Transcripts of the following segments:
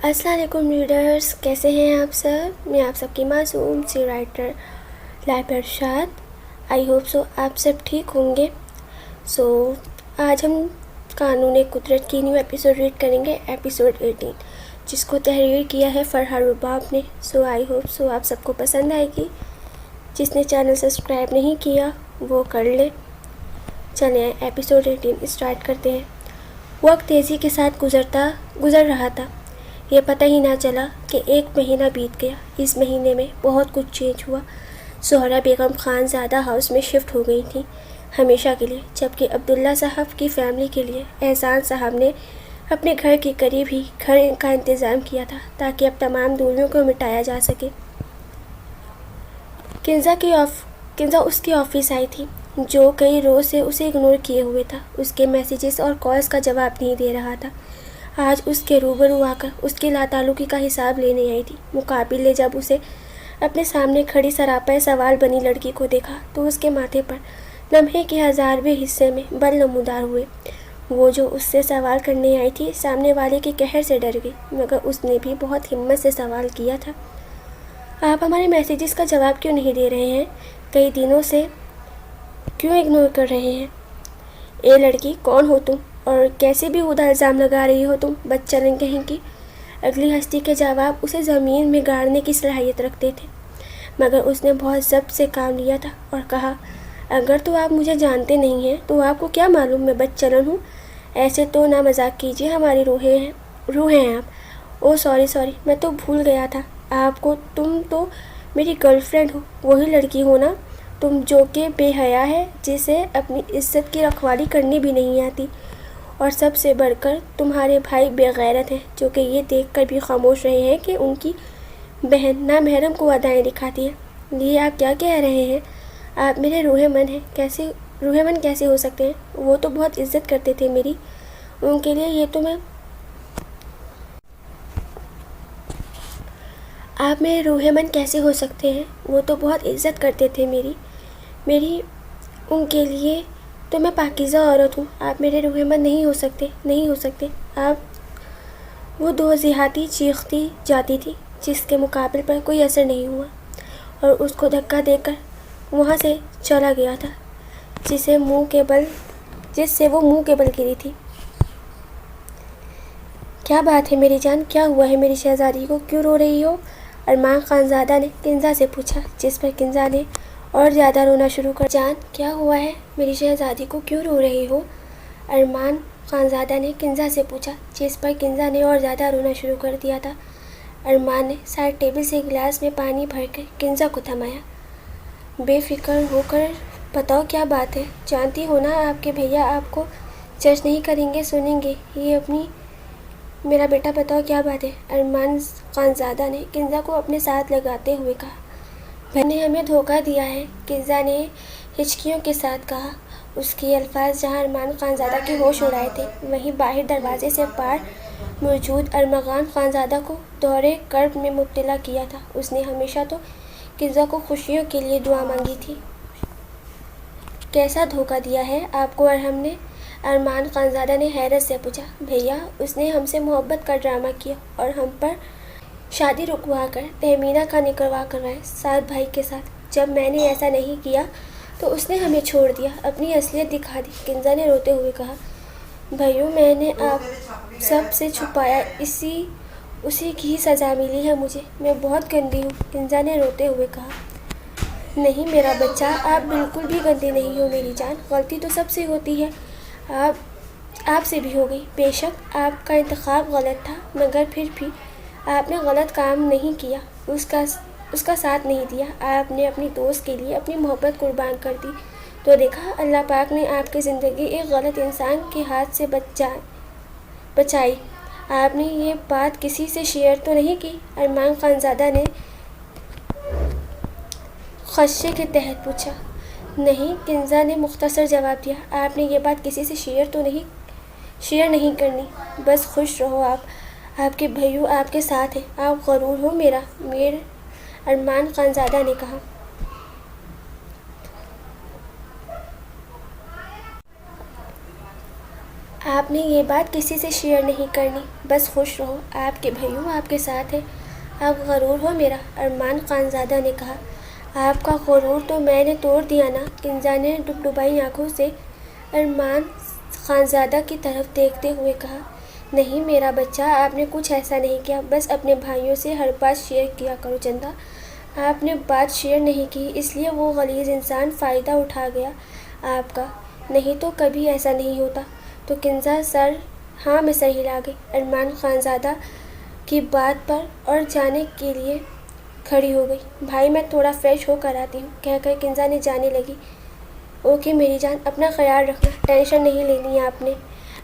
السلام علیکم ریڈرز، کیسے ہیں آپ سب؟ میں آپ سب کی معصوم سی writer Laiba Irshad. I hope so آپ سب ٹھیک ہوں گے۔ آج ہم قانون قدرت کی نیو ایپیسوڈ ریڈ کریں گے، ایپیسوڈ 18، جس کو تحریر کیا ہے فرحہ رباب نے۔ آئی ہوپ سو آپ سب کو پسند آئے گی۔ جس نے چینل سبسکرائب نہیں کیا وہ کر لے۔ چلیں ایپیسوڈ 18 اسٹارٹ کرتے ہیں۔ وقت تیزی کے ساتھ گزر رہا تھا۔ یہ پتہ ہی نہ چلا کہ ایک مہینہ بیت گیا۔ اس مہینے میں بہت کچھ چینج ہوا۔ زہرہ بیگم خان زادہ ہاؤس میں شفٹ ہو گئی تھیں ہمیشہ کے لیے، جبکہ عبداللہ صاحب کی فیملی کے لیے احسان صاحب نے اپنے گھر کے قریب ہی گھر کا انتظام کیا تھا تاکہ اب تمام دوریوں کو مٹایا جا سکے۔ کنزا اس کی آفس آئی تھی، جو کئی روز سے اسے اگنور کیے ہوئے تھا۔ اس کے میسیجز اور کالز کا جواب نہیں دے رہا تھا۔ آج اس کے روبرو آ کر اس کی لاتعلقی کا حساب لینے آئی تھی۔ مقابل نے جب اسے اپنے سامنے کھڑی سراپا سوال بنی لڑکی کو دیکھا تو اس کے ماتھے پر لمحے کے ہزارویں حصے میں بل نمودار ہوئے۔ وہ جو اس سے سوال کرنے آئی تھی سامنے والے کے قہر سے ڈر گئی، مگر اس نے بھی بہت ہمت سے سوال کیا تھا۔ آپ ہمارے میسیجز کا جواب کیوں نہیں دے رہے ہیں؟ کئی دنوں سے کیوں اگنور کر رہے ہیں؟ اے لڑکی، کون ہو تم اور کیسے بھی خدا الزام لگا رہی ہو تم؟ بدچلن کہیں کی۔ اگلی ہستی کے جواب اسے زمین میں گاڑنے کی صلاحیت رکھتے تھے، مگر اس نے بہت ضبط سے کام لیا تھا اور کہا، اگر تو آپ مجھے جانتے نہیں ہیں تو آپ کو کیا معلوم میں بدچلن ہوں؟ ایسے تو نہ مذاق کیجیے، ہماری روح ہیں آپ۔ او سوری، میں تو بھول گیا تھا آپ کو۔ تم تو میری گرل فرینڈ ہو، وہی لڑکی ہو نا تم جو کہ بے حیا ہے، جسے اپنی عزت کی رکھوالی کرنی بھی نہیں آتی، اور سب سے بڑھ کر تمہارے بھائی بے غیرت ہیں، جو کہ یہ دیکھ کر بھی خاموش رہے ہیں کہ ان کی بہن نامحرم کو ادائیں دکھاتی ہے۔ یہ آپ کیا کہہ رہے ہیں؟ آپ میرے روح من کیسے ہو سکتے ہیں؟ وہ تو بہت عزت کرتے تھے میری، ان کے لیے یہ تو میں۔ آپ میرے روح من کیسے ہو سکتے ہیں؟ وہ تو بہت عزت کرتے تھے میری ان کے لیے تو میں پاکیزہ عورت ہوں۔ آپ میرے روح من نہیں ہو سکتے آپ۔ وہ دو ذہاتی چیختی جاتی تھی، جس کے مقابل پر کوئی اثر نہیں ہوا، اور اس کو دھکا دے کر وہاں سے چلا گیا تھا جس سے وہ منہ کے بل گری تھی۔ کیا بات ہے میری جان؟ کیا ہوا ہے میری شہزادی کو؟ کیوں رو رہی ہو؟ ارمان خان زادہ نے کنزا سے پوچھا، جس پر کنزا نے اور زیادہ رونا شروع کر۔ جان، کیا ہوا ہے میری شہزادی کو؟ کیوں رو رہی ہو؟ ارمان خان زادہ نے کنزا سے پوچھا، جس پر کنزا نے اور زیادہ رونا شروع کر دیا تھا۔ ارمان نے سائڈ ٹیبل سے گلاس میں پانی بھر کر کنزا کو تھمایا۔ بے فکر ہو کر بتاؤ کیا بات ہے؟ جانتی ہو نا آپ کے بھیا آپ کو جج نہیں کریں گے، سنیں گے یہ اپنی۔ میرا بیٹا بتاؤ کیا بات ہے؟ ارمان خان زادہ نے کنزا کو اپنے ساتھ لگاتے ہوئے کہا۔ بھیا نے ہمیں دھوکہ دیا ہے، کنزا نے ہچکیوں کے ساتھ کہا۔ اس کے الفاظ جہاں ارمان خان زادہ کے ہوش اڑائے تھے، وہیں باہر دروازے سے پار موجود ارمان خان زادہ کو دورِ کرب میں مبتلا کیا تھا۔ اس نے ہمیشہ تو کنزا کو خوشیوں کے لیے دعا مانگی تھی۔ کیسا دھوکہ دیا ہے آپ کو ارحم نے؟ ارمان خان زادہ نے حیرت سے پوچھا۔ بھیا، اس نے ہم سے محبت کا ڈرامہ کیا اور ہم پر شادی رکوا کر تہمینہ کا نکلوا کروائے، ساتھ بھائی کے ساتھ۔ جب میں نے ایسا نہیں کیا تو اس نے ہمیں چھوڑ دیا، اپنی اصلیت دکھا دی، کنزا نے روتے ہوئے کہا۔ بھائیو، میں نے آپ سب سے چھپایا، اسی کی ہی سزا ملی ہے مجھے۔ میں بہت گندی ہوں، کنزا نے روتے ہوئے کہا۔ نہیں میرا بچہ، آپ بالکل بھی گندی نہیں ہو میری جان۔ غلطی تو سب سے ہوتی ہے، آپ سے بھی ہو گئی۔ بے شک آپ کا انتخاب غلط تھا، مگر پھر بھی آپ نے غلط کام نہیں کیا، اس کا ساتھ نہیں دیا۔ آپ نے اپنی دوست کے لیے اپنی محبت قربان کر دی تو دیکھا، اللہ پاک نے آپ کی زندگی ایک غلط انسان کے ہاتھ سے بچائی۔ آپ نے یہ بات کسی سے شیئر تو نہیں کی؟ ارمان خان زادہ نے خدشے کے تحت پوچھا۔ نہیں، کنزا نے مختصر جواب دیا۔ آپ نے یہ بات کسی سے شیئر نہیں کرنی۔ بس خوش رہو، آپ کے بھائیو آپ کے ساتھ ہیں۔ آپ غرور ہو میرا ارمان خان زادہ نے کہا۔ آپ نے یہ بات کسی سے شیئر نہیں کرنی، بس خوش رہو، آپ کے بھائیوں آپ کے ساتھ ہیں، آپ غرور ہو میرا، ارمان خانزادہ نے کہا۔ آپ کا غرور تو میں نے توڑ دیا نا، کنزا نے ڈبڈبائی آنکھوں سے ارمان خانزادہ کی طرف دیکھتے ہوئے کہا۔ نہیں میرا بچہ، آپ نے کچھ ایسا نہیں کیا، بس اپنے بھائیوں سے ہر بات شیئر کیا کرو چندا۔ آپ نے بات شیئر نہیں کی، اس لیے وہ غلیظ انسان فائدہ اٹھا گیا آپ کا، نہیں تو کبھی ایسا نہیں ہوتا۔ تو کنزا ہاں میں سر ہلا گئی ارمان خانزادہ کی بات پر اور جانے کے لیے کھڑی ہو گئی۔ بھائی میں تھوڑا فریش ہو کر آتی ہوں، کہہ کر کنزا نے جانے لگی۔ اوکے میری جان، اپنا خیال رکھنا، ٹینشن نہیں لینی ہے آپ نے،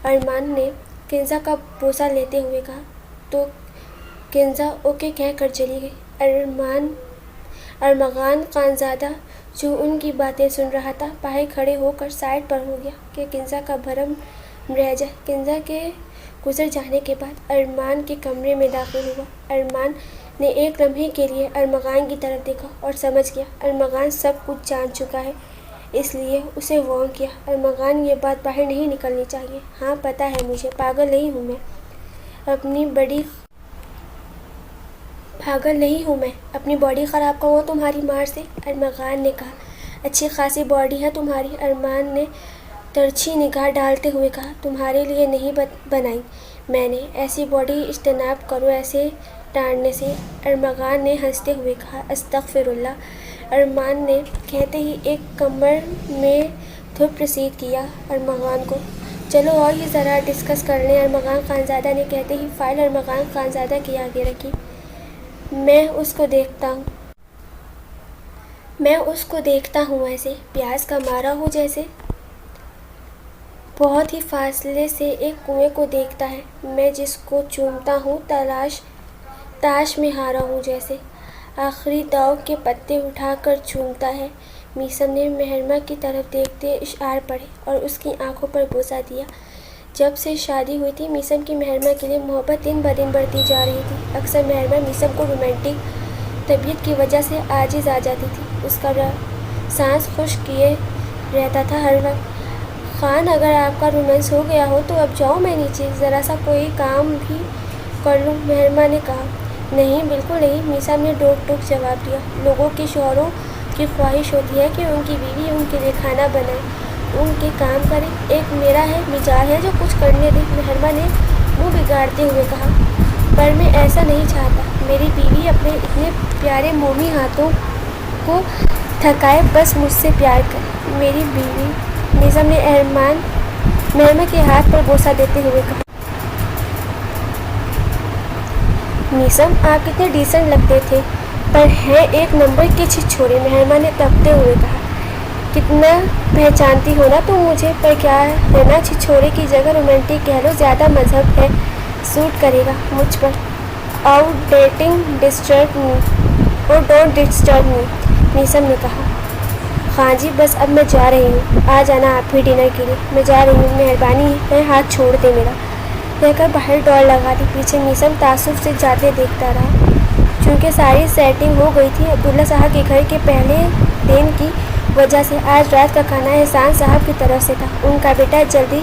ارمان نے کنزا کا بوسہ لیتے ہوئے کہا۔ تو کنزا اوکے کہہ کر چلی گئی۔ ارمغان خانزادہ جو ان کی باتیں سن رہا تھا، باہر کھڑے ہو کر سائڈ پر ہو گیا کہ کنزا کا بھرم رہ جائے۔ کنزا کے گزر جانے کے بعد ارمان کے کمرے میں داخل ہوا۔ ارمان نے ایک لمحے کے لیے ارمغان کی طرف دیکھا اور سمجھ گیا ارمغان سب کچھ جان چکا ہے، اس لیے اسے وارن کیا۔ ارمغان یہ بات باہر نہیں نکلنی چاہیے۔ ہاں پتہ ہے مجھے، پاگل نہیں ہوں میں، اپنی باڈی خراب کروں تمہاری مار سے، ارمغان نے کہا۔ اچھی خاصی باڈی ہے تمہاری، ارمان نے ترچھی نگاہ ڈالتے ہوئے کہا۔ تمہارے لیے نہیں بنائی میں نے، ایسی باڈی اجتناب کرو ایسے ڈانٹنے سے، ارمغان نے ہنستے ہوئے کہا۔ استغفر اللہ، ارمان نے کہتے ہی ایک کمر میں دھپ رسید کیا ارمغان کو۔ چلو اور یہ ذرا ڈسکس کر لیں، ارمغان خانزادہ نے کہتے ہی فائل ارمغان خانزادہ کے آگے رکھی۔ میں اس کو دیکھتا ہوں ایسے، پیاز کا مارا ہو جیسے، بہت ہی فاصلے سے ایک کنویں کو دیکھتا ہے، میں جس کو چومتا ہوں تاش میں ہارا ہوں جیسے، آخری داؤ کے پتے اٹھا کر چومتا ہے۔ میثم نے مہرمہ کی طرف دیکھتے اشعار پڑھے اور اس کی آنکھوں پر بوسہ دیا۔ جب سے شادی ہوئی تھی میثم کی مہرمہ کے لیے محبت دن بدن بڑھتی جا رہی تھی۔ اکثر مہرمہ میثم کو رومانٹک طبیعت کی وجہ سے عاجز آ جاتی تھی، اس کا سانس خشک کیے رہتا تھا ہر وقت۔ خان اگر آپ کا رومانس ہو گیا ہو تو اب جاؤ میں نیچے ذرا سا کوئی کام بھی کر لوں، مہرمہ نے کہا۔ نہیں بالکل نہیں، میثم نے ٹوک ٹوک جواب دیا۔ لوگوں کے شوہروں کی خواہش ہوتی ہے کہ ان کی بیوی ان کے لیے کھانا بنائے، ان کے کام کرے، ایک میرا ہے مزاج ہے جو کچھ کرنے دے، مہرمہ نے منہ بگاڑتے ہوئے کہا۔ پر میں ایسا نہیں چاہتا، میری بیوی اپنے اتنے پیارے مومی ہاتھوں کو تھکائے، بس مجھ سے پیار کرے، میری بیوی، میثم نے مہرمہ کے ہاتھ پر بوسہ دیتے ہوئے کہا۔ میثم آپ کتنے ڈیسنٹ لگتے تھے، پر ہیں ایک نمبر کے چھچھورے، مہرمہ نے تپتے ہوئے کہا۔ کتنا پہچانتی ہو نا تم مجھے، پر کیا ہے نا چھچھورے کی جگہ رومانٹک کہہ لو، زیادہ مذہب ہے، سوٹ کرے گا مجھ پر۔ ڈونٹ ڈسٹرب می، میثم نے کہا۔ ہاں جی بس اب میں جا رہی ہوں، آ جانا آپ بھی ڈنر کے لیے، میں جا رہی ہوں، مہربانی ہے ہاتھ چھوڑ دے میرا، کہہ کر باہر ڈور لگا دی۔ پیچھے میثم تعصب سے جاتے دیکھتا رہا۔ چونکہ ساری سیٹنگ ہو گئی تھی عبداللہ صاحب کے گھر کے پہلے دن کی وجہ سے، آج رات کا کھانا احسان صاحب کی طرف سے تھا۔ ان کا بیٹا جلدی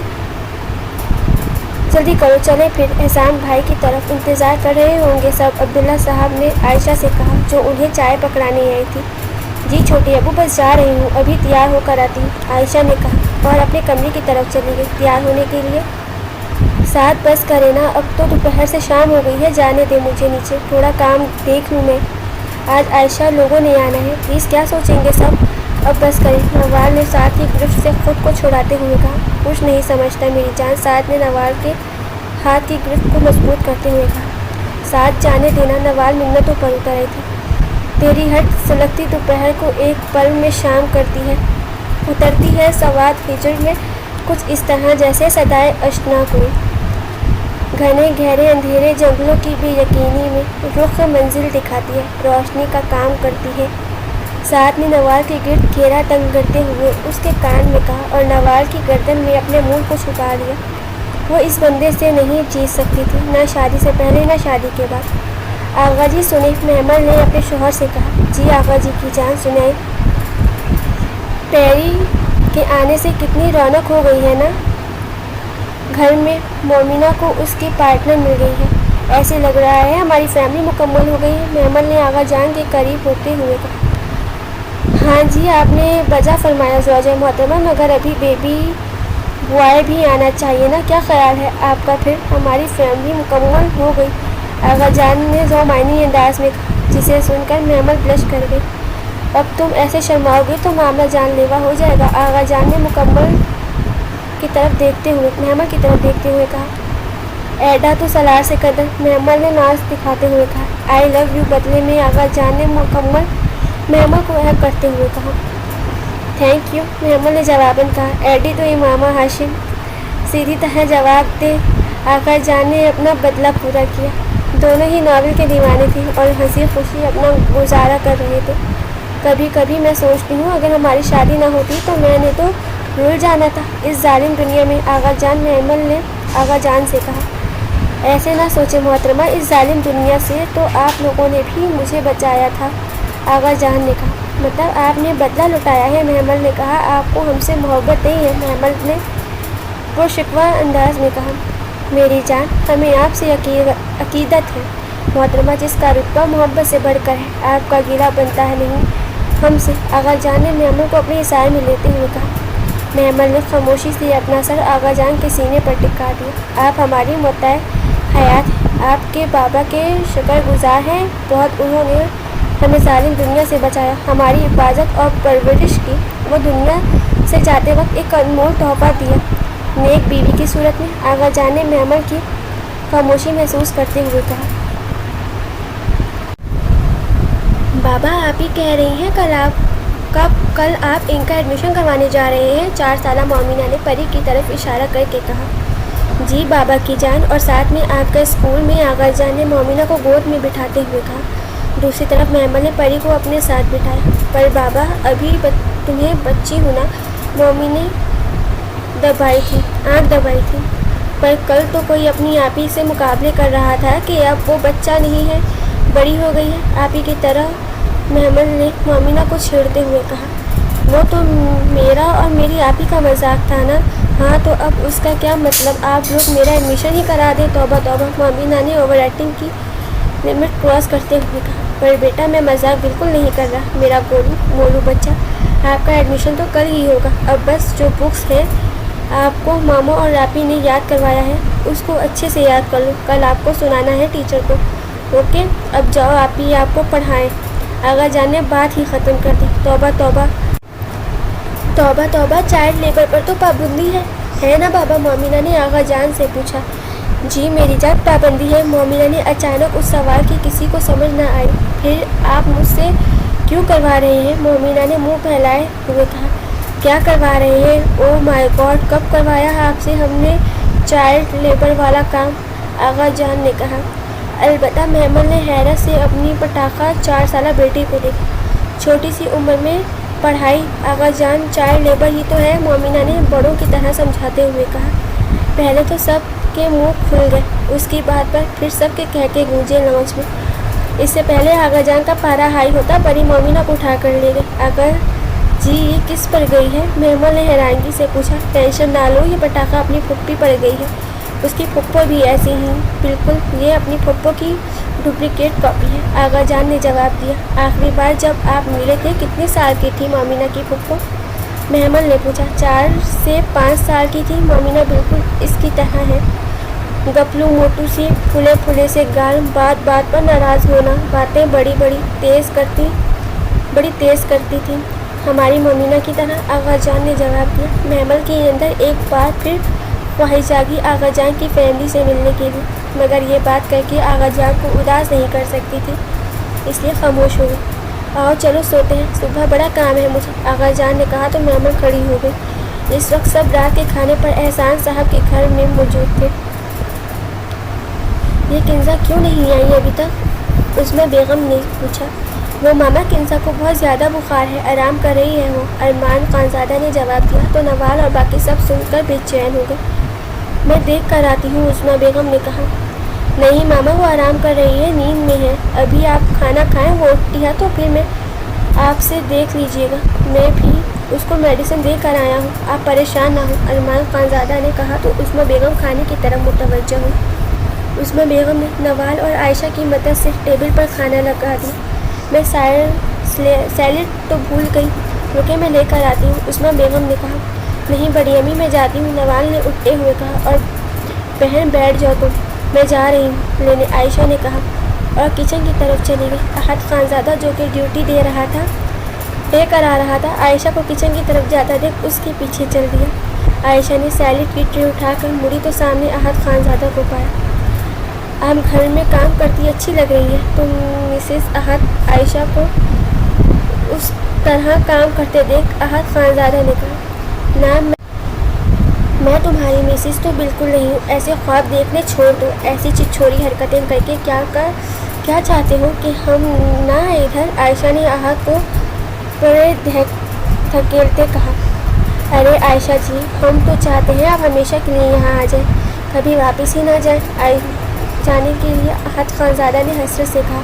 کرو چلے پھر، احسان بھائی کی طرف انتظار کر رہے ہوں گے سب، عبداللہ صاحب نے عائشہ سے کہا جو انہیں چائے پکڑانے آئی تھی۔ جی چھوٹے ابو بس جا رہی ہوں، ابھی تیار ہو کر آتی ہوں، عائشہ نے کہا اور اپنے کمرے کی طرف چلی گئی تیار ہونے کے لیے۔ ساتھ بس کرے نا، اب تو دوپہر سے شام ہو گئی ہے، جانے دے مجھے نیچے، تھوڑا کام دیکھ لوں میں، آج عائشہ لوگوں نے آنا ہے، پلیز کیا سوچیں گے سب، اب بس کریں، نوال نے ساتھ کی گرفت سے خود کو چھڑاتے ہوئے کہا۔ کچھ نہیں سمجھتا میری جان، ساتھ نے نوال کے ہاتھ کی گرفت کو مضبوط کرتے ہوئے کہا۔ ساتھ جانے دینا، نوال منتوں پر اتر رہی تھی۔ تیری ہٹ سلگتی دوپہر کو ایک پل میں شام اترتی ہے سواد ہجر میں، کچھ اس طرح جیسے صدائے اشنا کوئی گھنے گہرے اندھیرے جنگلوں کی بے یقینی میں رخ منزل دکھاتی ہے، روشنی کا کام کرتی ہے۔ ساتھ نے نوال کے گرد گھیرا تنگ کرتے ہوئے اس کے کان میں کہا اور نوال کی گردن میں اپنے منہ کو چھپا لیا۔ وہ اس بندے سے نہیں جیت سکتی تھی، نہ شادی سے پہلے نہ شادی کے بعد۔ آغا جی سنیں، مہمان نے اپنے شوہر سے کہا۔ جی آغا جی کی جان سنائیں۔ پیری کے آنے سے کتنی رونق ہو گئی ہے نا، گھر میں مومنہ کو اس کی پارٹنر مل گئی ہے، ایسے لگ رہا ہے ہماری فیملی مکمل ہو گئی ہے، محمل نے آغا جان کے قریب ہوتے ہوئے کہا۔ ہاں جی، آپ نے بجا فرمایا زوجہ محترمہ، مگر ابھی بیبی بوائے بھی آنا چاہیے نا، کیا خیال ہے آپ کا؟ پھر ہماری فیملی مکمل ہو گئی، آغا جان نے ذومعنی انداز میں کہا، جسے سن کر محمل بلش کر گئی۔ اب تم ایسے شرماؤ گے تو معاملہ جان لیوا ہو جائے گا، آغا جان نے محمل کی طرف دیکھتے ہوئے کہا۔ ایڈا تو سلار سے قدر، محمل نے ناز دکھاتے ہوئے کہا۔ آئی لو یو بدلے میں آغا جان نے محمل کو ہیگ کرتے ہوئے کہا۔ تھینک یو، محمل نے جواباً کہا۔ ایڈی تو امامہ ہاشم، سیدھی طرح جواب دے آغا جان نے اپنا بدلہ پورا کیا۔ دونوں ہی ناول کے دیوانے تھے اور ہنسی خوشی اپنا گزارا کر رہے تھے۔ کبھی کبھی میں سوچتی ہوں اگر ہماری شادی نہ ہوتی تو میں نے تو رول جانا تھا اس ظالم دنیا میں، آغا جان، محمل نے آغا جان سے کہا۔ ایسے نہ سوچے محترمہ، اس ظالم دنیا سے تو آپ لوگوں نے بھی مجھے بچایا تھا، آغا جان نے کہا۔ مطلب آپ نے بدلہ لٹایا ہے، محمل نے کہا۔ آپ کو ہم سے محبت نہیں ہے، محمل نے پرشکوہ انداز میں کہا۔ میری جان، ہمیں آپ سے عقیدت ہے محترمہ، جس کا رتبہ محبت سے بڑھ کر ہے، آپ کا گلہ بنتا ہے نہیں ہم سے، آغا جان نے محمل کو اپنے سائے میں لیتے ہوئے کہا۔ محمل نے خاموشی سے اپنا سر آغا جان کے سینے پر ٹکا دیا۔ آپ ہماری متاع حیات ہیں، آپ کے بابا کے شکر گزار ہیں بہت، انہوں نے ہمیں ظالم دنیا سے بچایا، ہماری حفاظت اور پرورش کی، وہ دنیا سے جاتے وقت ایک انمول تحفہ دیا نیک بیوی کی صورت میں، آغا جان نے محمل کی خاموشی محسوس کرتے ہوئے کہا۔ بابا آپ ہی کہہ رہی ہیں کل آپ ان کا ایڈمیشن کروانے جا رہے ہیں؟ 4 سالہ مومنہ نے پری کی طرف اشارہ کر کے کہا۔ جی بابا کی جان، اور ساتھ میں آپ کا اسکول میں، آغا جان نے مومنہ کو گود میں بٹھاتے ہوئے کہا۔ دوسری طرف محمل نے پری کو اپنے ساتھ بٹھایا۔ پر بابا ابھی تمہیں بچی ہو نا، مومنہ نے آنکھ دبائی تھی۔ پر کل تو کوئی اپنی آپ ہی سے مقابلے کر رہا تھا کہ اب وہ بچہ نہیں ہے، بڑی ہو گئی ہے آپ ہی کی طرح، محمل نے مومنہ کو چھیڑتے ہوئے کہا۔ وہ تو میرا اور میری آپ ہی کا مذاق تھا نا۔ ہاں تو اب اس کا کیا مطلب، آپ لوگ میرا ایڈمیشن ہی کرا دیں۔ توبہ توبہ، مومنہ نے اوور ایکٹنگ کی لمٹ کراس کرتے ہوئے کہا۔ پر بیٹا میں مذاق بالکل نہیں کر رہا میرا مولو بچہ، آپ کا ایڈمیشن تو کل ہی ہوگا، اب بس جو بکس ہیں آپ کو ماموں اور آپی نے یاد کروایا ہے اس کو اچھے سے یاد کر لو، کل آپ کو سنانا ہے ٹیچر کو، اوکے؟ اب جاؤ آپی آپ کو پڑھائیں۔ آغا جان نے بات ہی ختم کر دی۔ توبہ توبہ توبہ، چائلڈ لیبر پر تو پابندی ہے نا بابا، مومنہ نے آغا جان سے پوچھا۔ جی میری جان، پابندی ہے، مومنہ نے اچانک اس سوال کی کسی کو سمجھ نہ آئی۔ پھر آپ مجھ سے کیوں کروا رہے ہیں؟ مومنہ نے منہ پھیلائے ہوئے کہا۔ کیا کروا رہے ہیں؟ او مائی گاڈ، کب کروایا آپ سے ہم نے چائلڈ لیبر والا کام؟ آغا جان نے کہا۔ البتہ، محمل نے حیرت سے اپنی پٹاخہ 4 سالہ بیٹی کو دیکھا۔ چھوٹی سی عمر میں پڑھائی، آغا جان چائلڈ لیبر ہی تو ہے، مومنہ نے بڑوں کی طرح سمجھاتے ہوئے کہا۔ پہلے تو سب کے منہ کھل گئے اس کی بات پر، پھر سب کے کہکے گونجے لاؤنج میں۔ اس سے پہلے آغا جان کا پارا ہائی ہوتا، پری مومنہ کو اٹھا کر لے گئے۔ اگر جی یہ کس پر گئی ہے؟ محمل نے حیرانگی سے پوچھا۔ ٹینشن نہ لو، یہ پٹاخہ اپنی پھپھی پر گئی ہے، اس کی پھپھو بھی ایسی ہی بالکل، یہ اپنی پھپھو کی ڈپلیکیٹ کاپی ہے، آغا جان نے جواب دیا۔ آخری بار جب آپ ملے تھے کتنے سال کی تھی مومنہ کی پھپھو؟ محمل نے پوچھا۔ 4 سے 5 سال کی تھی، مومنہ بالکل اس کی طرح ہے، گپلو موٹو سی، پھولے پھولے سے گال، بات بات پر ناراض ہونا، باتیں بڑی تیز کرتی تھی، ہماری مومنہ کی طرح، آغا جان نے جواب دیا۔ محمل کے اندر ایک بار پھر خواہش جاگی آغا جان کی فیملی سے ملنے کے لیے، مگر یہ بات کر کے آغا جان کو اداس نہیں کر سکتی تھی، اس لیے خاموش ہو گئی۔ آؤ چلو سوتے ہیں، صبح بڑا کام ہے مجھے، آغا جان نے کہا تو محمل کھڑی ہو گئی۔ اس وقت سب رات کے کھانے پر احسان صاحب کے گھر میں موجود تھے۔ یہ کنزا کیوں نہیں آئی ابھی تک؟ عظمیٰ بیگم نے پوچھا۔ وہ ماما، کنزا کو بہت زیادہ بخار ہے، آرام کر رہی ہے وہ، ارمان خانزادہ نے جواب دیا تو نوال اور باقی سب سن کر بے چین ہو گئے۔ میں دیکھ کر آتی ہوں، عظمیٰ بیگم نے کہا۔ نہیں ماما، وہ آرام کر رہی ہے، نیند میں ہے، ابھی آپ کھانا کھائیں، وہ اٹھتی ہے تو پھر میں آپ سے دیکھ لیجیے گا، میں بھی اس کو میڈیسن دے کر آیا ہوں، آپ پریشان نہ ہوں، ارمان خانزادہ نے کہا تو عظمیٰ بیگم کھانے کی طرف متوجہ ہوئی۔ عظمیٰ بیگم نے نوال اور عائشہ کی مدد سے ٹیبل پر کھانا لگا دیا۔ میں سیلڈ تو بھول گئی، رکے میں لے کر آتی ہوں، عظمیٰ بیگم نے کہا۔ نہیں بڑی امی میں جاتی ہوں، نوال نے اٹھتے ہوئے کہا، اور بہن بیٹھ جاؤ تم، میں جا رہی ہوں لینے، عائشہ نے کہا اور کچن کی طرف چلی گئی۔ احد خانزادہ جو کہ ڈیوٹی دے کر آ رہا تھا، عائشہ کو کچن کی طرف جاتا دیکھ اس کے پیچھے چل دیا۔ عائشہ نے سیلڈ کی ٹرے اٹھا کر مڑی تو سامنے احد خانزادہ کو پایا۔ آپ گھر میں کام کرتی اچھی لگ رہی ہے تم مسز احد۔ عائشہ کو اس طرح کام کرتے دیکھ احد خانزادہ نے کہا، نہ میں تمہاری مسز تو بالکل نہیں ہوں، ایسے خواب دیکھنے چھوڑ دو، ایسی چچھوری حرکتیں کر کے کیا چاہتے ہو کہ ہم نہ آئے ادھر؟ عائشہ نے احد کو بڑے دھکیلتے کہا۔ ارے عائشہ جی، ہم تو چاہتے ہیں آپ ہمیشہ کے لیے یہاں آ جائیں، کبھی واپس ہی نہ جانے کے لیے، احد خانزادہ نے حسرت سے کہا۔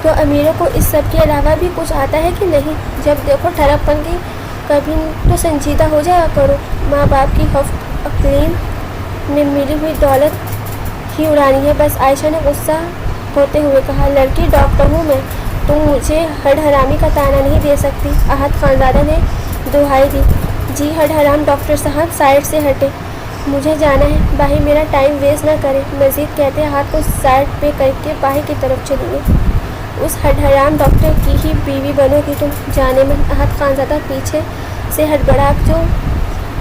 تو امیروں کو اس سب کے علاوہ بھی کچھ آتا ہے کہ نہیں؟ جب دیکھو ٹھڑک پن کی، کبھی تو سنجیدہ ہو جایا کرو، ماں باپ کی ہفت اقلیم میں ملی ہوئی دولت ہی اڑانی ہے بس، عائشہ نے غصہ ہوتے ہوئے کہا۔ لڑکی ڈاکٹر ہوں میں، تم مجھے ہڈ حرامی کا طعنہ نہیں دے سکتی، احد خانزادہ نے دہائی دی۔ جی ہڈ حرام ڈاکٹر صاحب، سائڈ سے ہٹے، مجھے جانا ہے، باہر میرا ٹائم ویسٹ نہ کرے، مزید کہتے ہاتھ کو سائڈ پہ کر کے باہر کی طرف چلی گئی۔ اس ہڈ حرام ڈاکٹر کی ہی بیوی بنو گی تم، جانے من، احد خانزادہ پیچھے سے ہڑبڑا جو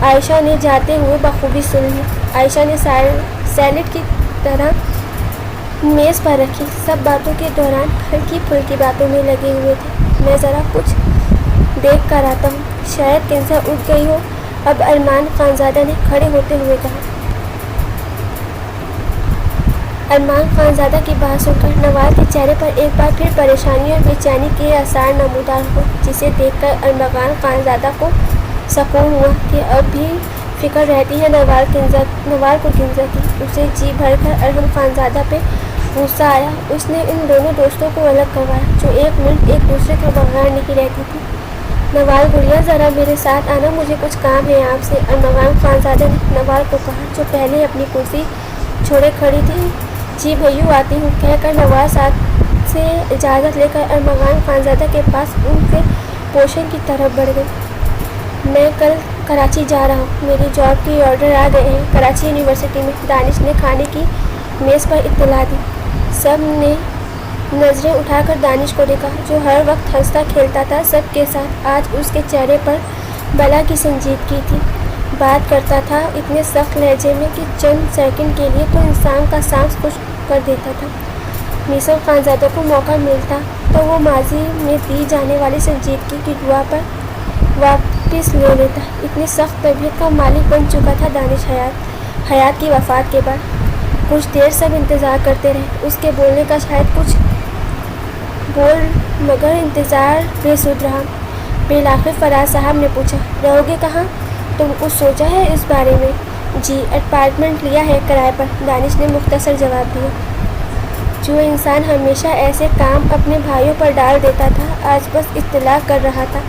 عائشہ نے جاتے ہوئے بخوبی سن لی۔ عائشہ نے سیلڈ کی طرح میز پر رکھی، سب باتوں کے دوران ہلکی پھلکی باتوں میں لگے ہوئے تھے۔ میں ذرا کچھ دیکھ کر آتا ہوں، شاید کنزا اٹھ گئی ہو اب، ارمان خانزادہ نے کھڑے ہوتے ہوئے کہا۔ ارمان خانزادہ کی بات سن کر نوال کے چہرے پر ایک بار پھر پریشانی اور بے چینی کے آثار نمودار ہوئے، جسے دیکھ کر ارمان خانزادہ کو سکون ہوا کہ اب بھی فکر رہتی ہے نوال کو کنزا کی۔ اسے جی بھر کر ارحم خانزادہ پہ غصہ آیا، اس نے ان دونوں دوستوں کو الگ کروایا جو ایک منٹ ایک دوسرے کے بغیر نہیں رہتی تھی۔ نوال گڑیا ذرا میرے ساتھ آنا، مجھے کچھ کام ہے آپ سے، ارمان خانزادہ نے نوال کو کہا جو پہلے اپنی کرسی چھوڑے کھڑی تھی۔ جی بھائیو آتی ہوں، کہہ کر نوال ساتھ سے اجازت لے کر ارمان خانزادہ کے پاس ان کے پوشن کی طرف بڑھ گئی۔ میں کل کراچی جا رہا ہوں، میری جاب کے آرڈر آ گئے ہیں کراچی یونیورسٹی میں، دانش نے کھانے کی میز پر اطلاع دی۔ سب نے نظریں اٹھا کر دانش کو دیکھا جو ہر وقت ہنستا کھیلتا تھا سب کے ساتھ، آج اس کے چہرے پر بلا کی سنجیدگی تھی، بات کرتا تھا اتنے سخت لہجے میں کہ چند سیکنڈ کے لیے تو انسان کا سانس خشک کر دیتا تھا۔ میسر خانزادہ کو موقع ملتا تو وہ ماضی میں دی جانے والی سنجیدگی کی دعا پر واپس لے لیتا، اتنی سخت طبیعت کا مالک بن چکا تھا دانش حیات کی وفات کے بعد۔ کچھ دیر سب انتظار کرتے رہے، اس کے بولنے کا شاید کچھ بول مگر انتظار بے سود رہا۔ بالآخر فراز صاحب نے پوچھا، رہو گے کہاں؟ تم کچھ سوچا ہے اس بارے میں؟ جی اپارٹمنٹ لیا ہے کرائے پر، دانش نے مختصر جواب دیا۔ جو انسان ہمیشہ ایسے کام اپنے بھائیوں پر ڈال دیتا تھا آج بس اطلاع کر رہا تھا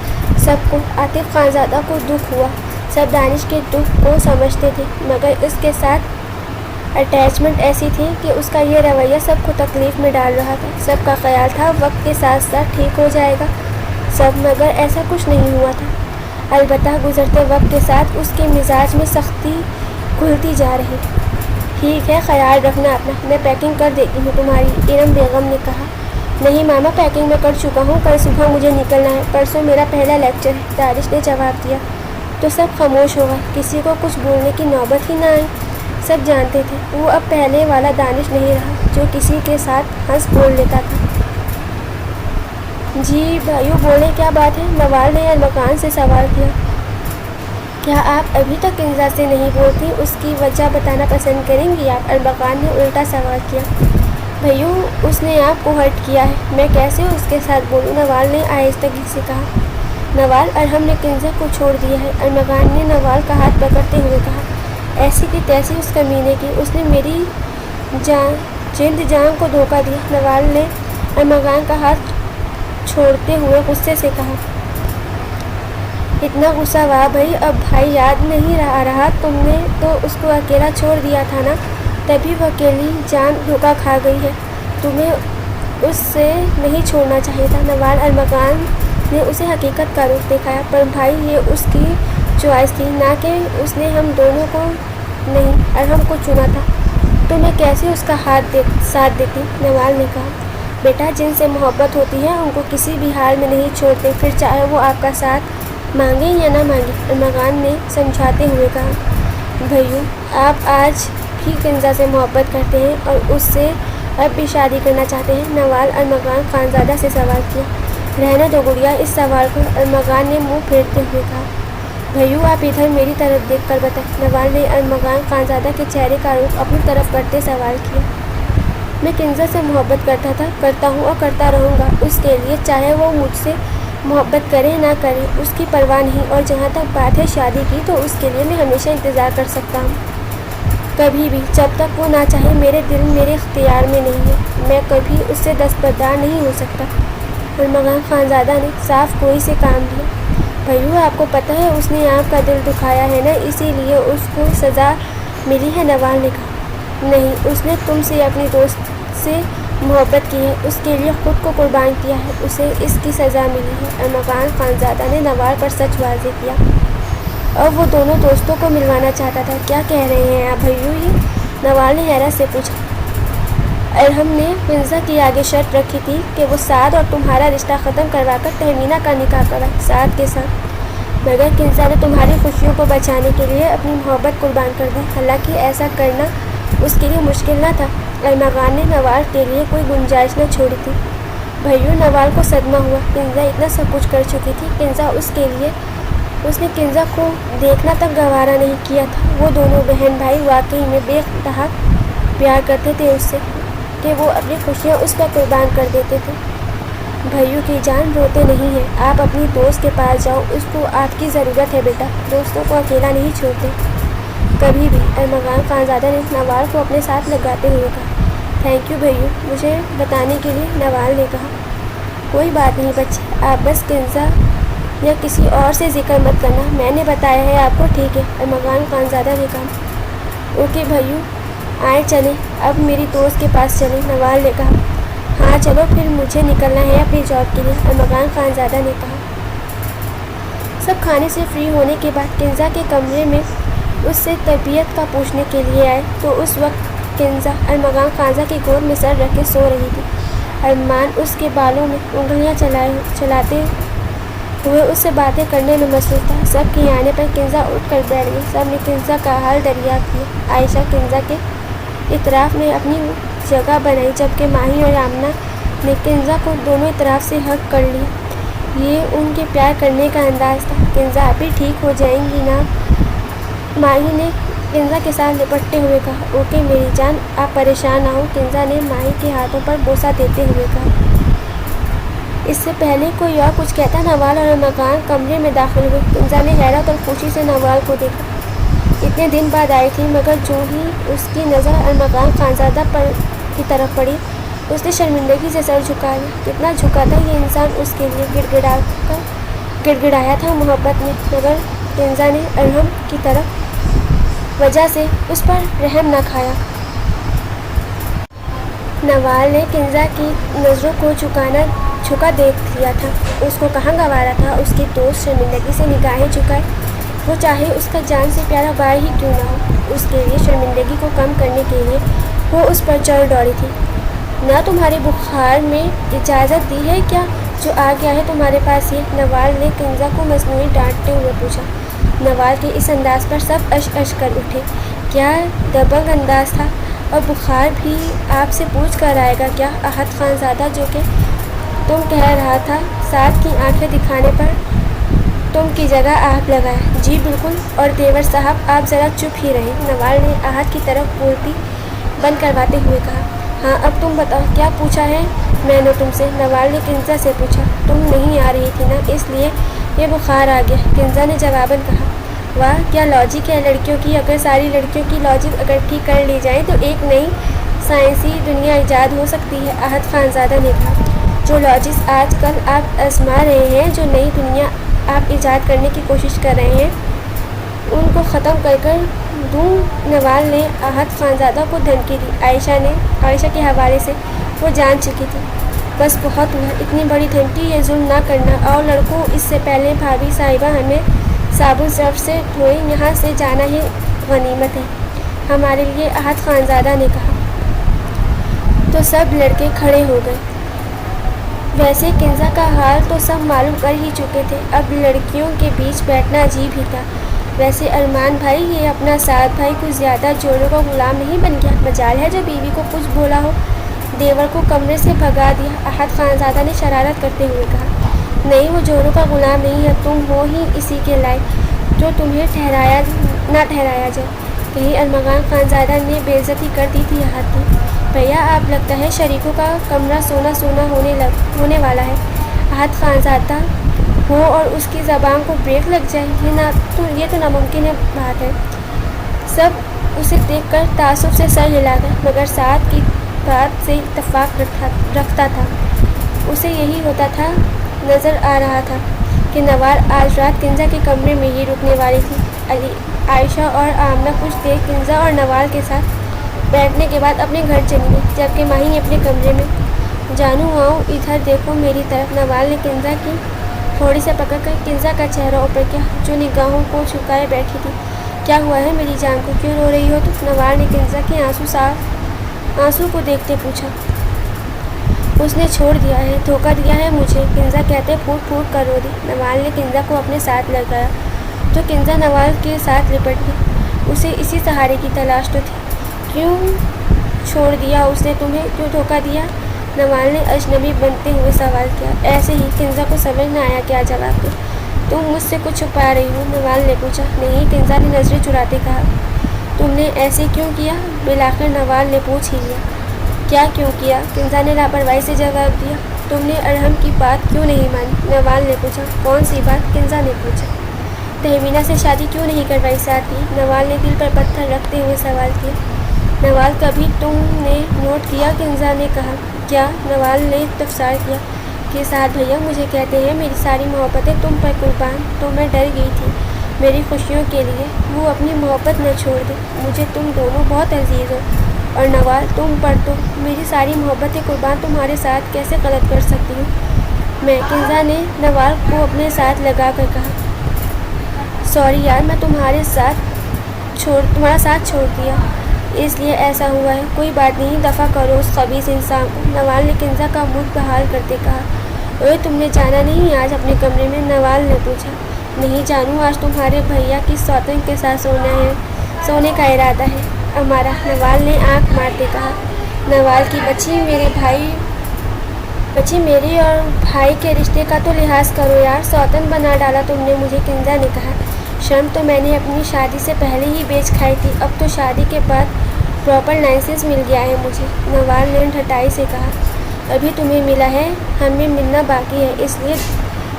سب کو۔ عاطف خانزادہ کو دکھ ہوا، سب دانش کے دکھ کو سمجھتے تھے مگر اس کے ساتھ اٹیچمنٹ ایسی تھی کہ اس کا یہ رویہ سب کو تکلیف میں ڈال رہا تھا۔ سب کا خیال تھا وقت کے ساتھ ساتھ ٹھیک ہو جائے گا سب، مگر ایسا کچھ نہیں ہوا تھا۔ البتہ گزرتے وقت کے ساتھ اس کے مزاج میں سختی گھلتی جا رہی۔ ٹھیک ہے، خیال رکھنا اپنا، میں پیکنگ کر دیتی ہوں تمہاری، ارم بیگم نے کہا۔ نہیں ماما، پیکنگ میں کر چکا ہوں، کل صبح مجھے نکلنا ہے، پرسوں میرا پہلا لیکچر ہے، دانش نے جواب دیا۔ تو سب خاموش ہو گئے، کسی کو کچھ بولنے کی نوبت ہی نہ آئی۔ سب جانتے تھے وہ اب پہلے والا دانش نہیں رہا جو کسی کے ساتھ ہنس بول لیتا تھا۔ جی بھائیو بولیں، کیا بات ہے؟ نوال نے ارمغان سے سوال کیا۔ کیا آپ ابھی تک کنزا سے نہیں بولتی؟ اس کی وجہ بتانا پسند کریں گی آپ؟ ارمغان نے الٹا سوال کیا۔ بھائیو اس نے آپ کو ہرٹ کیا ہے، میں کیسے اس کے ساتھ بولوں؟ نوال نے آہستگی سے کہا۔ نوال ارحم نے کنزا کو چھوڑ دیا ہے، ارمغان نے نوال کا ہاتھ پکڑتے ہوئے کہا۔ ایسی کی تیسی اس کمینے کی، اس نے میری جلد جان کو دھوکہ دیا، نوال نے ارمغان کا ہاتھ چھوڑتے ہوئے غصے سے کہا۔ اتنا غصہ ہوا بھائی، اب بھائی یاد نہیں رہا تم نے تو اس کو اکیلا چھوڑ دیا تھا نا، تبھی وہ اکیلی جان دھوکا کھا گئی ہے، تمہیں اس سے نہیں چھوڑنا چاہیے تھا۔ نوال ارمغان نے اسے حقیقت کا رخ دکھایا، پر بھائی یہ اس کی چوائس تھی، نہ کہ اس نے ہم دونوں کو نہیں ارحم کو چنا تھا، تو میں کیسے اس کا ساتھ دیتی؟ نوال نے کہا، بیٹا جن سے محبت ہوتی ہے ان کو کسی بھی حال میں نہیں چھوڑتے، پھر چاہے وہ آپ کا ساتھ مانگے یا نہ مانگے۔ ارمغان نے سمجھاتے ہوئے کہا، بھائیو آپ آج بھی کنزا سے محبت کرتے ہیں اور اس سے اب بھی شادی کرنا چاہتے ہیں؟ نوال ارمغان خانزادہ سے سوال کیا۔ رہنے دو گڑیا اس سوال کو، ارمغان نے منہ پھیرتے ہوئے کہا۔ بھائیو آپ ادھر میری طرف دیکھ کر بتائیں، نوال نے ارمغان خانزادہ کے چہرے کا رخ اپنی طرف کرتے سوال کیا۔ میں کنزا سے محبت کرتا تھا، کرتا ہوں اور کرتا رہوں گا اس کے لیے، چاہے وہ مجھ سے محبت کرے نہ کرے اس کی پرواہ نہیں، اور جہاں تک بات ہے شادی کی تو اس کے لیے میں ہمیشہ انتظار کر سکتا ہوں، کبھی بھی، جب تک وہ نہ چاہے۔ میرے دل میرے اختیار میں نہیں ہے، میں کبھی اس سے دستبردار نہیں ہو سکتا۔ ارمغان خانزادہ نے صاف گوئی سے کام لیا۔ بھائیو آپ کو پتہ ہے اس نے آپ کا دل دکھایا ہے نا، اسی لیے اس کو سزا ملی ہے۔ نوال نے کہا، نہیں، اس نے تم سے اپنی دوست سے محبت کی ہے، اس کے لیے خود کو قربان کیا ہے، اسے اس کی سزا ملی ہے۔ ارمغان خانزادہ نے نوال پر سچ واضح کیا، اور وہ دونوں دوستوں کو ملوانا چاہتا تھا۔ کیا کہہ رہے ہیں آپ بھائیو یہ؟ نوال نے حیرت سے پوچھا۔ ارحم نے کنزا کی آگے شرط رکھی تھی کہ وہ سعد اور تمہارا رشتہ ختم کروا کر تہمینہ کا نکاح کرائے سعد کے ساتھ، مگر کنزا نے تمہاری خوشیوں کو بچانے کے لیے اپنی محبت قربان کر دی، حالانکہ ایسا کرنا اس کے لیے مشکل نہ تھا۔ ارمغان نے نوال کے لیے کوئی گنجائش نہ چھوڑی تھی۔ بھائیو نوال کو صدمہ ہوا، کنزا اتنا سب کچھ کر چکی تھی، اس نے کنزا کو دیکھنا تک گوارا نہیں کیا تھا۔ وہ دونوں بہن بھائی واقعی میں بے انتہا پیار کرتے تھے اس سے، کہ وہ اپنی خوشیاں اس پر قربان کر دیتے تھے۔ بھائیو کی جان روتے نہیں ہیں، آپ اپنی دوست کے پاس جاؤ، اس کو آپ کی ضرورت ہے بیٹا، دوستوں کو اکیلا نہیں چھوڑتے کبھی بھی۔ ارمغان خانزادہ نے نوال کو اپنے ساتھ لگاتے ہوئے کہا۔ تھینک یو بھائیو مجھے بتانے کے لیے، نوال نے کہا۔ کوئی بات نہیں بچے، آپ بس کنزا یا کسی اور سے ذکر مت کرنا، میں نے بتایا ہے آپ کو، ٹھیک ہے؟ ارمغان خانزادہ نے کہا۔ اوکے بھائیو آئیں چلیں، اب میری دوست کے پاس چلیں، نوال نے کہا۔ ہاں چلو پھر، مجھے نکلنا ہے اپنی جاب کے لیے، ارمغان خانزادہ نے کہا۔ سب کھانے سے فری ہونے کے بعد کنزا کے کمرے میں اس سے طبیعت کا پوچھنے کے لیے آئے تو اس وقت کنزا ارمغان خانزادہ کی گود میں سر رکھ کے سو رہی تھی۔ ارمان اس کے بالوں میں انگلیاں چلاتے ہوئے اس سے باتیں کرنے میں مصروف تھا۔ سب کے آنے پر کنزا اٹھ کر بیٹھ گئی، سب نے کنزا کا حال دریافت کیا۔ عائشہ کنزا کے اطراف میں اپنی جگہ بنائی، جبکہ ماہی اور آمنہ نے کنزا کو دونوں اطراف سے ہگ کر لیا۔ یہ ان کے پیار کرنے کا انداز تھا۔ کنزا آپ بھی ٹھیک ہو جائیں گی نا؟ ماہی نے کنزا کے ساتھ لپٹتے ہوئے کہا۔ اوکے میری جان، آپ پریشان نہ ہو، کنزا نے ماہی کے ہاتھوں پر بوسہ دیتے ہوئے کہا۔ اس سے پہلے کوئی اور کچھ کہتا، نوال اور ارمغان کمرے میں داخل ہوئے۔ کنزا نے حیرت اور خوشی سے نوال کو دیکھا، اتنے دن بعد آئی تھی، مگر جو ہی اس کی نظر ارمغان خانزادہ کی طرف پڑی اس نے شرمندگی سے سر جھکا لیا۔ کتنا جھکا تھا یہ انسان اس کے لیے، گڑگڑایا تھا محبت میں، مگر کنزا نے ارحم کی وجہ سے اس پر رحم نہ کھایا۔ نوال نے کنزا کی نظروں کو جھکا دیکھ لیا تھا، اس کو کہاں گوارا تھا اس کی دوست شرمندگی سے نگاہیں جھکائے، وہ چاہے اس کا جان سے پیارا بھائی ہی کیوں نہ ہو، اس کے لیے شرمندگی کو کم کرنے کے لیے وہ اس پر چڑھ دوڑی تھی۔ نہ تمہارے بخار میں اجازت دی ہے کیا، جو آ گیا ہے تمہارے پاس یہ؟ نوال نے کنزا کو مصنوعی ڈانٹتے ہوئے پوچھا۔ نوال کے اس انداز پر سب اش کر اٹھے۔ کیا دبنگ انداز تھا، اور بخار بھی آپ سے پوچھ کر آئے گا کیا؟ احد خانزادہ جو کہ تم کہہ رہا تھا سعد کی آنکھیں دکھانے پر تم کی جگہ آپ لگایا۔ جی بالکل، اور دیور صاحب آپ ذرا چپ ہی رہیں، نوال نے احد کی طرف بولتی بند کرواتے ہوئے کہا۔ ہاں اب تم بتاؤ کیا پوچھا ہے میں نے تم سے؟ نوال نے کنزا سے پوچھا۔ تم نہیں آ رہی تھی نا، اس لیے یہ بخار آ گیا، کنزا نے جواباً کہا۔ واہ کیا لاجک ہے لڑکیوں کی، اگر ساری لڑکیوں کی لاجک اکٹھی کر لی جائیں تو ایک نئی سائنسی دنیا ایجاد ہو سکتی ہے، احد خانزادہ نے کہا۔ جو لاجکس آج کل آپ آزما رہے ہیں، جو نئی دنیا آپ ایجاد کرنے کی کوشش کر رہے ہیں ان کو ختم کر دوں۔ نوال نے احد خانزادہ کو دھمکی دی۔ عائشہ کے حوالے سے وہ جان چکی تھی۔ بس بہت ہوا، اتنی بڑی دھمکی، یہ ظلم نہ کرنا۔ اور لڑکوں، اس سے پہلے بھابھی صاحبہ ہمیں صابن صرف سے دھوئے، یہاں سے جانا ہی غنیمت ہے ہمارے لیے، احد خانزادہ نے کہا۔ تو سب لڑکے کھڑے ہو گئے۔ ویسے کنزا کا حال تو سب معلوم کر ہی چکے تھے، اب لڑکیوں کے بیچ بیٹھنا عجیب ہی تھا۔ ویسے ارمان بھائی، یہ اپنا سعد بھائی کچھ زیادہ جوڑوں کا غلام نہیں بن گیا؟ مجال ہے جو بیوی کو کچھ بولا ہو۔ دیور کو کمرے سے بھگا دیا، احد خانزادہ نے شرارت کرتے ہوئے کہا۔ نہیں، وہ جوڑوں کا غلام نہیں ہے، تم ہو ہی اسی کے لائق جو تمہیں نہ ٹھہرایا جائے۔ کہیں ارمان خانزادہ نے بے عزتی کر دی تھی احد کی؟ بھیا، آپ لگتا ہے شریکوں کا کمرہ سونا سونا ہونے والا ہے۔ احد خانزادہ ہو اور اس کی زبان کو بریک لگ جائے، یہ تو ناممکن بات ہے۔ سب اسے دیکھ کر تعصب سے سر ہلا گئے، مگر سعد کی بات سے اتفاق رکھتا تھا۔ اسے یہی ہوتا تھا نظر آ رہا تھا کہ نوال آج رات کنزا کے کمرے میں ہی رکنے والی تھی۔ عائشہ اور آمنہ کچھ دیر کنزا اور نوال کے ساتھ بیٹھنے کے بعد اپنے گھر چلی گئی، جبکہ ماہی اپنے کمرے میں۔ جانو آؤ، ادھر دیکھو میری طرف۔ نوال نے کنزا کی تھوڑی سے پکڑ کر کنزا کا چہرہ اوپر کیا، جو نگاہوں کو جھکائے بیٹھی تھی۔ کیا ہوا ہے میری جان کو، کیوں رو رہی ہو تم؟ نوال نے کنزا کے آنسو کو دیکھتے پوچھا۔ اس نے چھوڑ دیا ہے، دھوکہ دیا ہے مجھے، کنزا کہتے پھوٹ پھوٹ کر رو دی۔ نوال نے کنزا کو اپنے ساتھ لگایا تو کنزا نوال کے ساتھ لپٹ گئی۔ اسے اسی سہارے کی تلاش تو تھی۔ کیوں چھوڑ دیا اس نے تمہیں، کیوں دھوکہ دیا؟ نوال نے اجنبی بنتے ہوئے سوال کیا۔ ایسے ہی، کنزا کو سمجھ نہ آیا کیا جواب دے۔ تم مجھ سے کچھ چھپا رہی ہو؟ نوال نے پوچھا۔ نہیں، کنزا نے نظریں چراتے کہا۔ تم نے ایسے کیوں کیا؟ بالآخر نوال نے پوچھ ہی لیا۔ کیا کیوں کیا؟ کنزا نے لاپرواہی سے جواب دیا۔ تم نے ارحم کی بات کیوں نہیں مانی؟ نوال نے پوچھا۔ کون سی بات؟ کنزا نے پوچھا۔ تہمینہ سے شادی کیوں نہیں کروائی ساتھ کی؟ نوال نے دل پر پتھر رکھتے ہوئے سوال کیا۔ نوال، کبھی تم نے نوٹ کیا؟ کنزا نے کہا۔ کیا؟ نوال نے استفسار کیا کہ سعد بھیا مجھے کہتے ہیں میری ساری محبتیں تم پر قربان، تو میں ڈر گئی تھی میری خوشیوں کے لیے وہ اپنی محبت نہ چھوڑ دے۔ مجھے تم دونوں بہت عزیز ہو، اور نوال تم پر تو میری ساری محبتیں قربان تمہارے ساتھ کیسے غلط کر سکتی ہوں میں؟ کنزا نے نوال کو اپنے ساتھ لگا کر کہا۔ سوری یار، میں تمہارا ساتھ چھوڑ دیا، اس لیے ایسا ہوا ہے۔ کوئی بات نہیں، دفع کرو اس خبیث انسان کو۔ نوال نے کنزا کا منہ بحال کرتے کہا۔ اوے، تم نے جانا نہیں آج اپنے کمرے میں؟ نوال نے پوچھا۔ نہیں جانو، آج تمہارے بھیا کی سوتن کے ساتھ سونے کا ارادہ ہے ہمارا، نوال نے آنکھ مارتے کہا۔ نوال کی بچی میرے اور بھائی کے رشتے کا تو لحاظ کرو یار، سوتن بنا ڈالا تم نے مجھے، کنزا نے کہا۔ شرم تو میں نے اپنی شادی سے پہلے ہی بیچ کھائی تھی، اب تو شادی کے بعد پراپر لائسنس مل گیا ہے مجھے، نوال نے ڈھٹائی سے کہا۔ ابھی تمہیں ملا ہے، ہمیں ملنا باقی ہے، اس لیے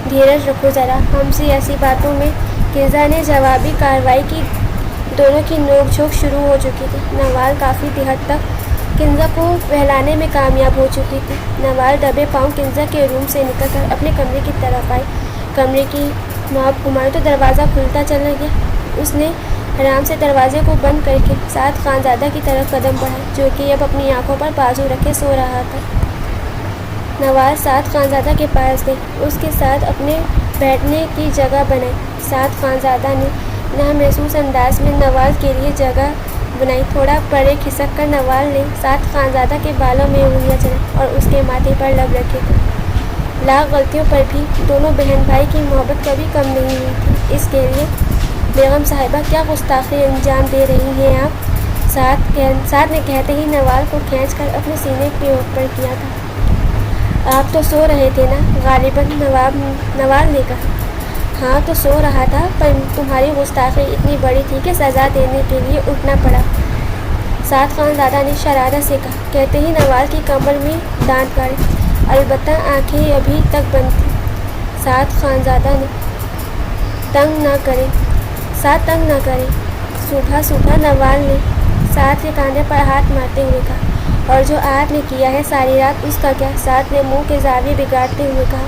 دھیرج رکھو ذرا، ہم سے ایسی باتوں میں۔ کنزا نے جوابی کارروائی کی۔ دونوں کی نوک جھونک شروع ہو چکی تھی۔ نوال کافی حد تک کنزا کو بہلانے میں کامیاب ہو چکی تھی۔ نوال دبے پاؤں کنزا کے روم سے نکل کر اپنے کمرے کی طرف آئی۔ کمرے کی نوب گھمائی تو دروازہ کھلتا چلا گیا۔ اس نے آرام سے دروازے کو بند کر کے سعد خانزادہ کی طرف قدم بڑھائے، جو کہ اب اپنی آنکھوں پر بازو رکھے سو رہا تھا۔ نوال سعد خانزادہ کے پاس گئی، اس کے ساتھ اپنے بیٹھنے کی جگہ بنائی۔ سعد خانزادہ نے نامحسوس انداز میں نوال کے لیے جگہ بنائی۔ تھوڑا پرے کھسک کر نوال نے سعد خانزادہ کے بالوں میں انگلیاں چلائی اور اس کے ماتھے پر لب رکھے تھے۔ لاکھ غلطیوں پر بھی دونوں بہن بھائی کی محبت کبھی کم نہیں ہوئی تھی۔ اس کے لیے بیگم صاحبہ کیا گستاخی انجام دے رہی ہیں آپ؟ سعد نے کہتے ہی نوال کو کھینچ کر اپنے سینے کے اوپر کیا تھا۔ آپ تو سو رہے تھے نا؟ غالباً نوال نے کہا۔ ہاں تو سو رہا تھا، پر تمہاری گستاخی اتنی بڑی تھی کہ سزا دینے کے لیے اٹھنا پڑا، سعد خانزادہ نے شرارت سے کہا، کہتے ہی نوال کی کمر میں دانت گاڑے۔ البتہ آنکھیں ابھی تک بند تھیں۔ سعد خانزادہ نے تنگ نہ کرے۔ صبح نوال نے سعد کے کاندھے پر ہاتھ مارتے ہوئے کہا، اور جو آپ نے کیا ہے ساری رات اس کا کیا؟ سعد نے منہ کے زاویے بگاڑتے ہوئے کہا۔